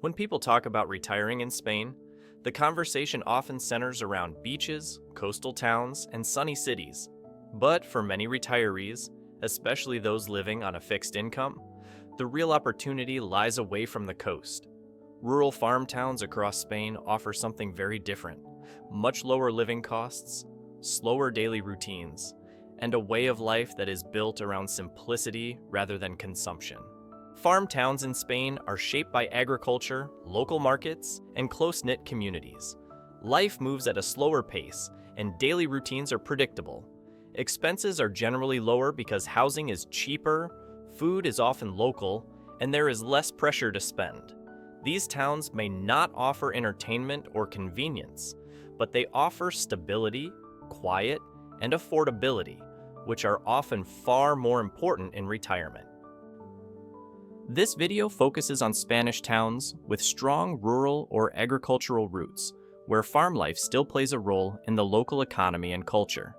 When people talk about retiring in Spain, the conversation often centers around beaches, coastal towns, and sunny cities. But for many retirees, especially those living on a fixed income, the real opportunity lies away from the coast. Rural farm towns across Spain offer something very different: much lower living costs, slower daily routines, and a way of life that is built around simplicity rather than consumption. Farm towns in Spain are shaped by agriculture, local markets, and close-knit communities. Life moves at a slower pace, and daily routines are predictable. Expenses are generally lower because housing is cheaper, food is often local, and there is less pressure to spend. These towns may not offer entertainment or convenience, but they offer stability, quiet, and affordability, which are often far more important in retirement. This video focuses on Spanish towns with strong rural or agricultural roots, where farm life still plays a role in the local economy and culture.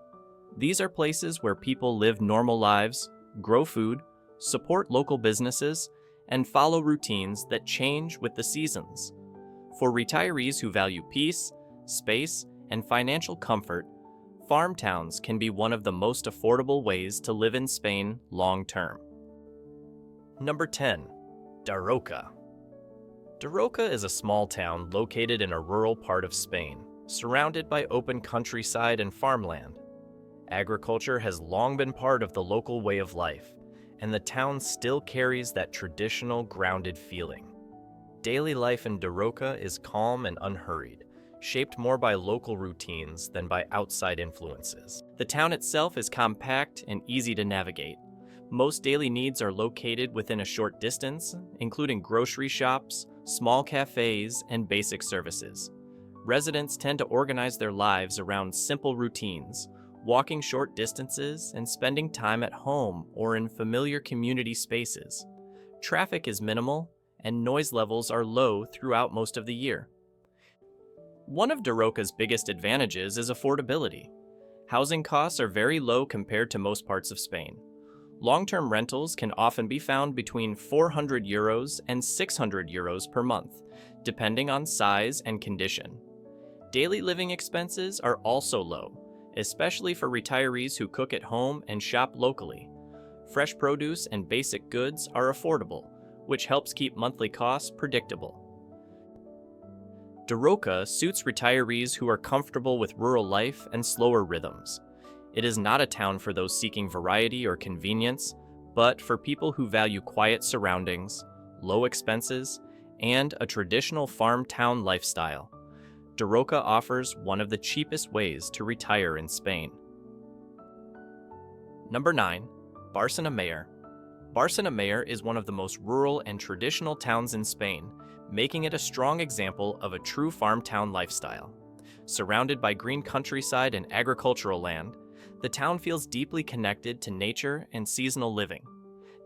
These are places where people live normal lives, grow food, support local businesses, and follow routines that change with the seasons. For retirees who value peace, space, and financial comfort, farm towns can be one of the most affordable ways to live in Spain long-term. Number 10. Daroca. Daroca is a small town located in a rural part of Spain, surrounded by open countryside and farmland. Agriculture has long been part of the local way of life, and the town still carries that traditional, grounded feeling. Daily life in Daroca is calm and unhurried, shaped more by local routines than by outside influences. The town itself is compact and easy to navigate. Most daily needs are located within a short distance, including grocery shops, small cafes, and basic services. Residents tend to organize their lives around simple routines, walking short distances and spending time at home or in familiar community spaces. Traffic is minimal, and noise levels are low throughout most of the year. One of Daroca's biggest advantages is affordability. Housing costs are very low compared to most parts of Spain. Long-term rentals can often be found between €400 and €600 per month, depending on size and condition. Daily living expenses are also low, especially for retirees who cook at home and shop locally. Fresh produce and basic goods are affordable, which helps keep monthly costs predictable. Daroca suits retirees who are comfortable with rural life and slower rhythms. It is not a town for those seeking variety or convenience, but for people who value quiet surroundings, low expenses, and a traditional farm town lifestyle. Daroca offers one of the cheapest ways to retire in Spain. Number 9. Bárcena Mayor. Bárcena Mayor is one of the most rural and traditional towns in Spain, making it a strong example of a true farm town lifestyle. Surrounded by green countryside and agricultural land, the town feels deeply connected to nature and seasonal living.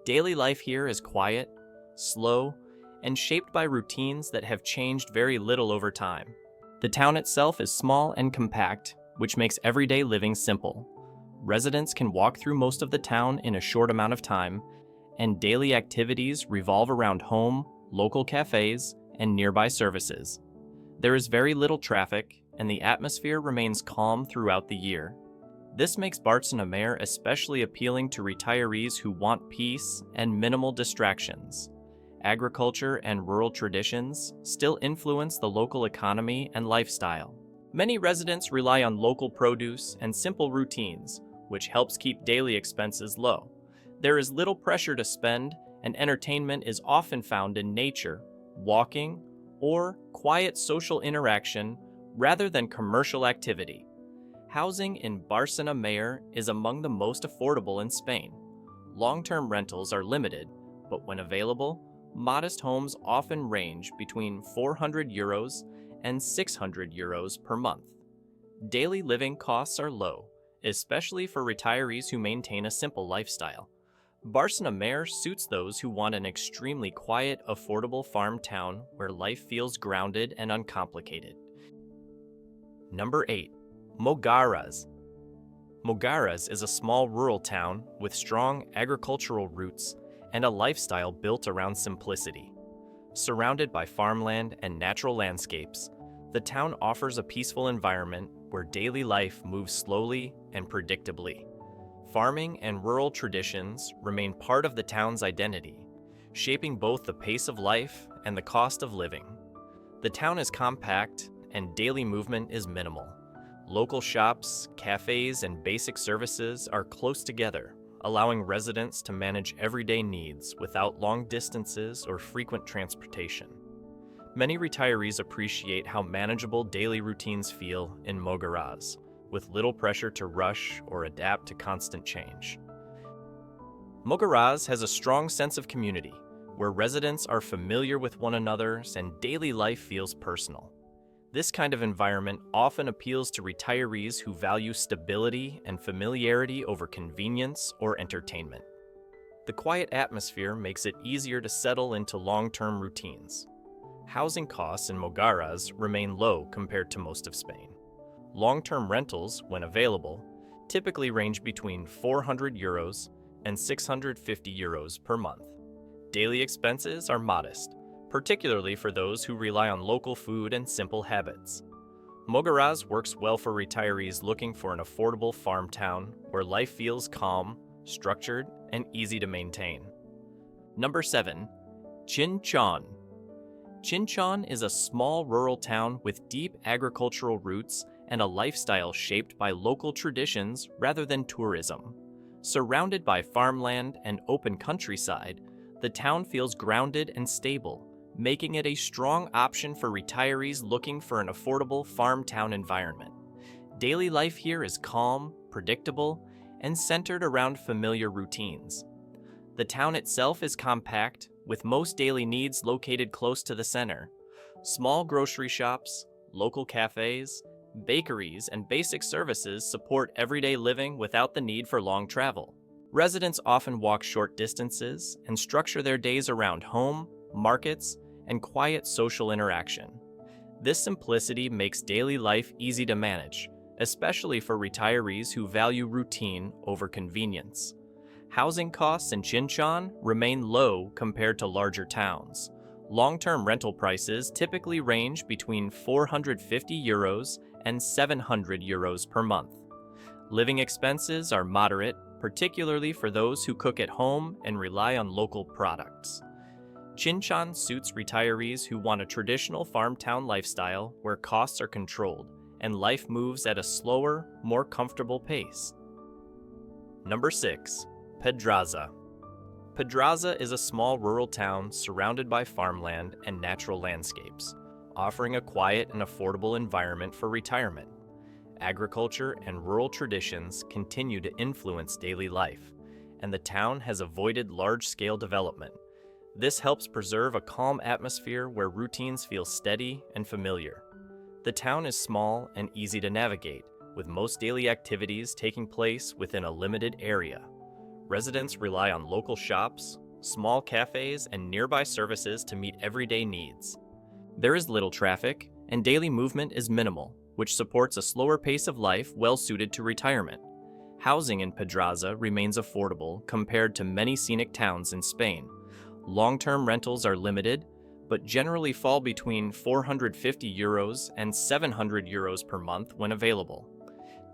Daily life here is quiet, slow, and shaped by routines that have changed very little over time. The town itself is small and compact, which makes everyday living simple. Residents can walk through most of the town in a short amount of time, and daily activities revolve around home, local cafes, and nearby services. There is very little traffic, and the atmosphere remains calm throughout the year. This makes Bárcena Mayor especially appealing to retirees who want peace and minimal distractions. Agriculture and rural traditions still influence the local economy and lifestyle. Many residents rely on local produce and simple routines, which helps keep daily expenses low. There is little pressure to spend, and entertainment is often found in nature, walking, or quiet social interaction rather than commercial activity. Housing in Bárcena Mayor is among the most affordable in Spain. Long-term rentals are limited, but when available, modest homes often range between €400 and €600 per month. Daily living costs are low, especially for retirees who maintain a simple lifestyle. Bárcena Mayor suits those who want an extremely quiet, affordable farm town where life feels grounded and uncomplicated. Number 8. Mogarraz. Mogarraz is a small rural town with strong agricultural roots and a lifestyle built around simplicity. Surrounded by farmland and natural landscapes, the town offers a peaceful environment where daily life moves slowly and predictably. Farming and rural traditions remain part of the town's identity, shaping both the pace of life and the cost of living. The town is compact and daily movement is minimal. Local shops, cafes, and basic services are close together, allowing residents to manage everyday needs without long distances or frequent transportation. Many retirees appreciate how manageable daily routines feel in Mogarraz, with little pressure to rush or adapt to constant change. Mogarraz has a strong sense of community, where residents are familiar with one another and daily life feels personal. This kind of environment often appeals to retirees who value stability and familiarity over convenience or entertainment. The quiet atmosphere makes it easier to settle into long-term routines. Housing costs in Mogarraz remain low compared to most of Spain. Long-term rentals, when available, typically range between €400 and €650 per month. Daily expenses are modest, particularly for those who rely on local food and simple habits. Mogarraz works well for retirees looking for an affordable farm town where life feels calm, structured, and easy to maintain. Number 7. Chinchón. Chinchón is a small rural town with deep agricultural roots and a lifestyle shaped by local traditions rather than tourism. Surrounded by farmland and open countryside, the town feels grounded and stable, making it a strong option for retirees looking for an affordable farm town environment. Daily life here is calm, predictable, and centered around familiar routines. The town itself is compact, with most daily needs located close to the center. Small grocery shops, local cafes, bakeries, and basic services support everyday living without the need for long travel. Residents often walk short distances and structure their days around home, markets, and quiet social interaction. This simplicity makes daily life easy to manage, especially for retirees who value routine over convenience. Housing costs in Chinchón remain low compared to larger towns. Long-term rental prices typically range between €450 and €700 per month. Living expenses are moderate, particularly for those who cook at home and rely on local products. Chinchón suits retirees who want a traditional farm town lifestyle where costs are controlled and life moves at a slower, more comfortable pace. Number 6. Pedraza. Pedraza is a small rural town surrounded by farmland and natural landscapes, offering a quiet and affordable environment for retirement. Agriculture and rural traditions continue to influence daily life, and the town has avoided large-scale development. This helps preserve a calm atmosphere where routines feel steady and familiar. The town is small and easy to navigate, with most daily activities taking place within a limited area. Residents rely on local shops, small cafes, and nearby services to meet everyday needs. There is little traffic, and daily movement is minimal, which supports a slower pace of life well-suited to retirement. Housing in Pedraza remains affordable compared to many scenic towns in Spain. Long-term rentals are limited, but generally fall between €450 and €700 per month when available.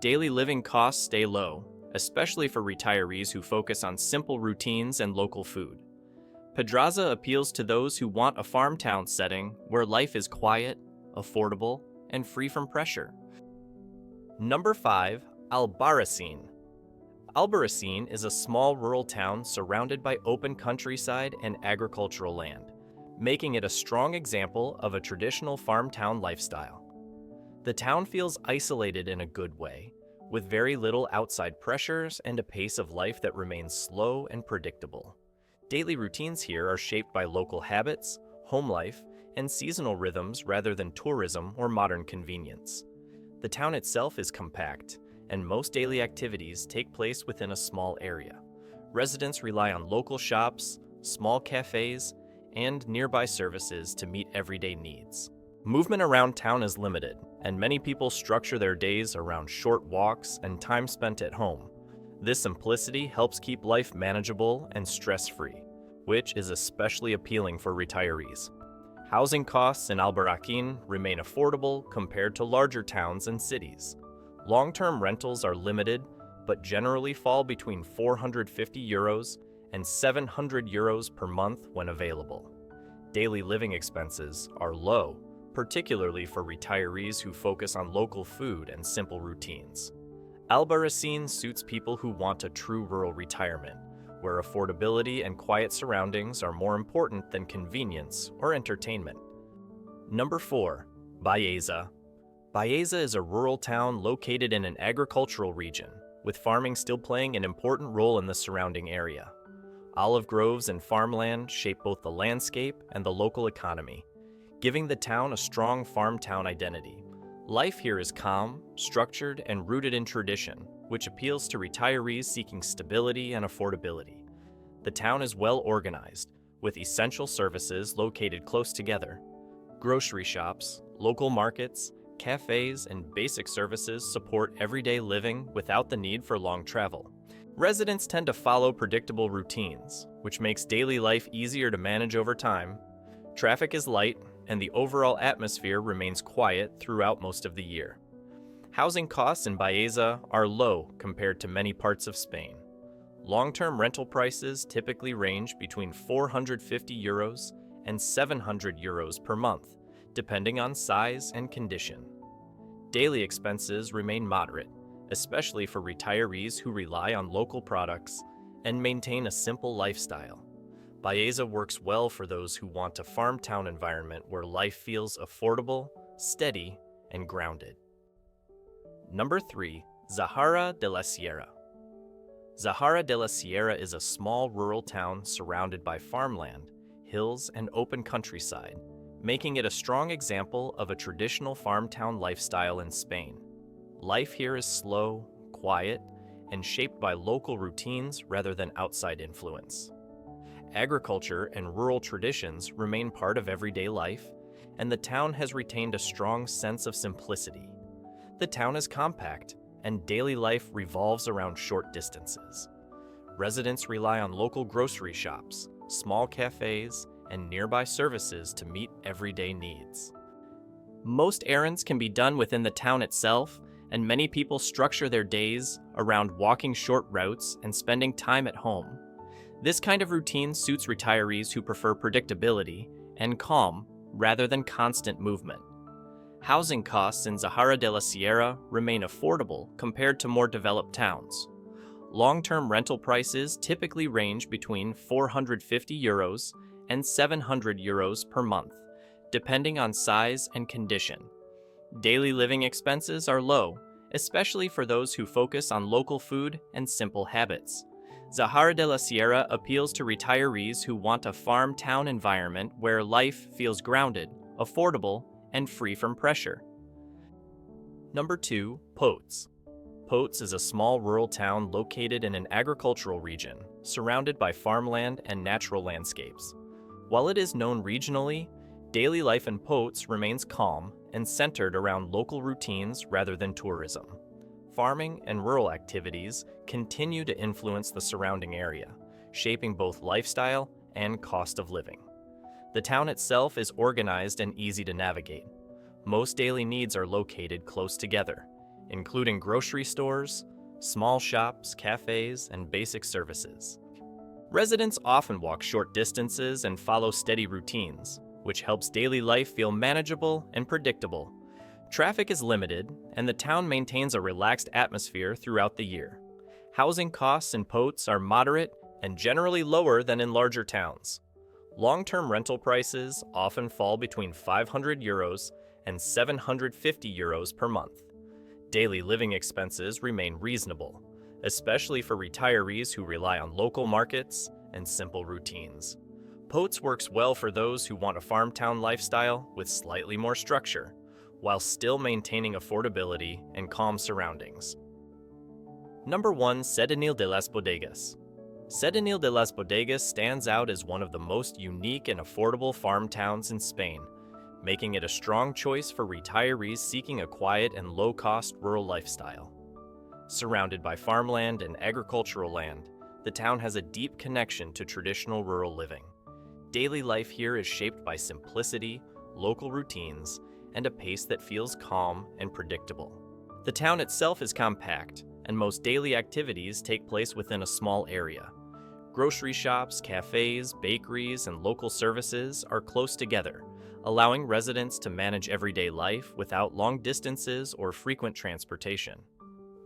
Daily living costs stay low, especially for retirees who focus on simple routines and local food. Pedraza appeals to those who want a farm town setting where life is quiet, affordable, and free from pressure. Number 5. Albarracín. Albarracín is a small rural town surrounded by open countryside and agricultural land, making it a strong example of a traditional farm town lifestyle. The town feels isolated in a good way, with very little outside pressures and a pace of life that remains slow and predictable. Daily routines here are shaped by local habits, home life, and seasonal rhythms rather than tourism or modern convenience. The town itself is compact, and most daily activities take place within a small area. Residents rely on local shops, small cafes, and nearby services to meet everyday needs. Movement around town is limited, and many people structure their days around short walks and time spent at home. This simplicity helps keep life manageable and stress-free, which is especially appealing for retirees. Housing costs in Albarracín remain affordable compared to larger towns and cities. Long-term rentals are limited, but generally fall between €450 and €700 per month when available. Daily living expenses are low, particularly for retirees who focus on local food and simple routines. Albarracín suits people who want a true rural retirement, where affordability and quiet surroundings are more important than convenience or entertainment. Number 4. Baeza. Baeza is a rural town located in an agricultural region, with farming still playing an important role in the surrounding area. Olive groves and farmland shape both the landscape and the local economy, giving the town a strong farm town identity. Life here is calm, structured, and rooted in tradition, which appeals to retirees seeking stability and affordability. The town is well organized, with essential services located close together. Grocery shops, local markets, cafes, and basic services support everyday living without the need for long travel. Residents tend to follow predictable routines, which makes daily life easier to manage over time. Traffic is light, and the overall atmosphere remains quiet throughout most of the year. Housing costs in Baeza are low compared to many parts of Spain. Long-term rental prices typically range between €450 and €700 per month, depending on size and condition. Daily expenses remain moderate, especially for retirees who rely on local products and maintain a simple lifestyle. Baeza works well for those who want a farm town environment where life feels affordable, steady, and grounded. Number 3. Zahara de la Sierra. Zahara de la Sierra is a small rural town surrounded by farmland, hills, and open countryside, making it a strong example of a traditional farm town lifestyle in Spain. Life here is slow, quiet, and shaped by local routines rather than outside influence. Agriculture and rural traditions remain part of everyday life, and the town has retained a strong sense of simplicity. The town is compact, and daily life revolves around short distances. Residents rely on local grocery shops, small cafes, and nearby services to meet everyday needs. Most errands can be done within the town itself, and many people structure their days around walking short routes and spending time at home. This kind of routine suits retirees who prefer predictability and calm rather than constant movement. Housing costs in Zahara de la Sierra remain affordable compared to more developed towns. Long-term rental prices typically range between €450 and €700 per month, depending on size and condition. Daily living expenses are low, especially for those who focus on local food and simple habits. Zahara de la Sierra appeals to retirees who want a farm town environment where life feels grounded, affordable, and free from pressure. Number 2. Potes. Potes is a small rural town located in an agricultural region, surrounded by farmland and natural landscapes. While it is known regionally, daily life in Potes remains calm and centered around local routines rather than tourism. Farming and rural activities continue to influence the surrounding area, shaping both lifestyle and cost of living. The town itself is organized and easy to navigate. Most daily needs are located close together, including grocery stores, small shops, cafes, and basic services. Residents often walk short distances and follow steady routines, which helps daily life feel manageable and predictable. Traffic is limited, and the town maintains a relaxed atmosphere throughout the year. Housing costs in Potes are moderate and generally lower than in larger towns. Long-term rental prices often fall between €500 and €750 per month. Daily living expenses remain reasonable, especially for retirees who rely on local markets and simple routines. Potes works well for those who want a farm town lifestyle with slightly more structure, while still maintaining affordability and calm surroundings. Number 1. Setenil de las Bodegas. Setenil de las Bodegas stands out as one of the most unique and affordable farm towns in Spain, making it a strong choice for retirees seeking a quiet and low-cost rural lifestyle. Surrounded by farmland and agricultural land, the town has a deep connection to traditional rural living. Daily life here is shaped by simplicity, local routines, and a pace that feels calm and predictable. The town itself is compact, and most daily activities take place within a small area. Grocery shops, cafes, bakeries, and local services are close together, allowing residents to manage everyday life without long distances or frequent transportation.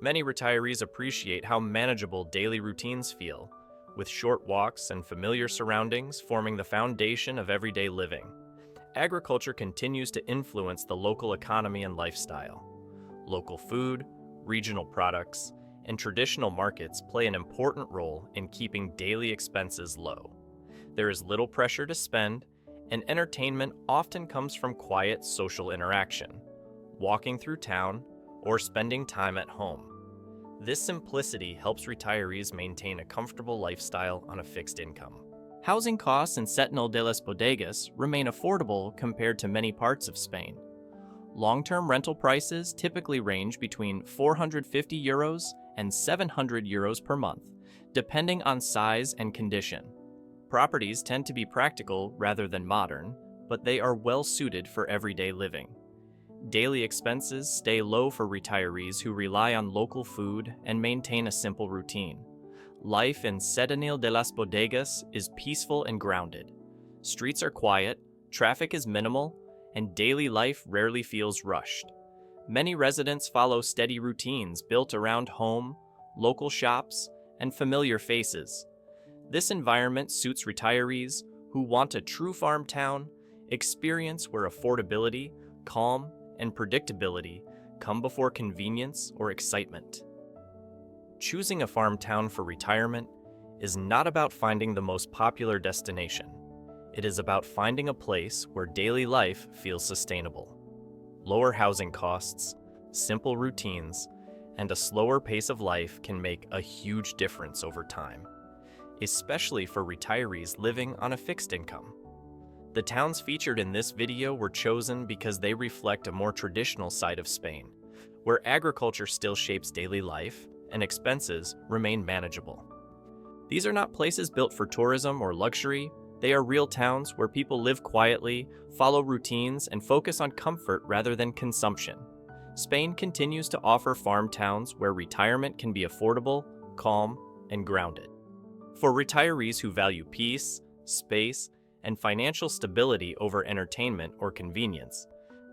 Many retirees appreciate how manageable daily routines feel, with short walks and familiar surroundings forming the foundation of everyday living. Agriculture continues to influence the local economy and lifestyle. Local food, regional products, and traditional markets play an important role in keeping daily expenses low. There is little pressure to spend, and entertainment often comes from quiet social interaction, walking through town, or spending time at home. This simplicity helps retirees maintain a comfortable lifestyle on a fixed income. Housing costs in Setenil de las Bodegas remain affordable compared to many parts of Spain. Long-term rental prices typically range between €450 and €700 per month, depending on size and condition. Properties tend to be practical rather than modern, but they are well suited for everyday living. Daily expenses stay low for retirees who rely on local food and maintain a simple routine. Life in Setenil de las Bodegas is peaceful and grounded. Streets are quiet, traffic is minimal, and daily life rarely feels rushed. Many residents follow steady routines built around home, local shops, and familiar faces. This environment suits retirees who want a true farm town experience where affordability, calm, and predictability come before convenience or excitement. Choosing a farm town for retirement is not about finding the most popular destination. It is about finding a place where daily life feels sustainable. Lower housing costs, simple routines, and a slower pace of life can make a huge difference over time, especially for retirees living on a fixed income. The towns featured in this video were chosen because they reflect a more traditional side of Spain, where agriculture still shapes daily life and expenses remain manageable. These are not places built for tourism or luxury. They are real towns where people live quietly, follow routines, and focus on comfort rather than consumption. Spain continues to offer farm towns where retirement can be affordable, calm, and grounded. For retirees who value peace, space, and financial stability over entertainment or convenience,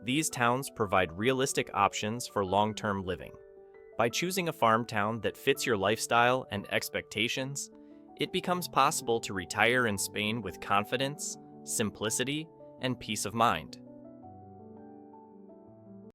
these towns provide realistic options for long-term living. By choosing a farm town that fits your lifestyle and expectations, it becomes possible to retire in Spain with confidence, simplicity, and peace of mind.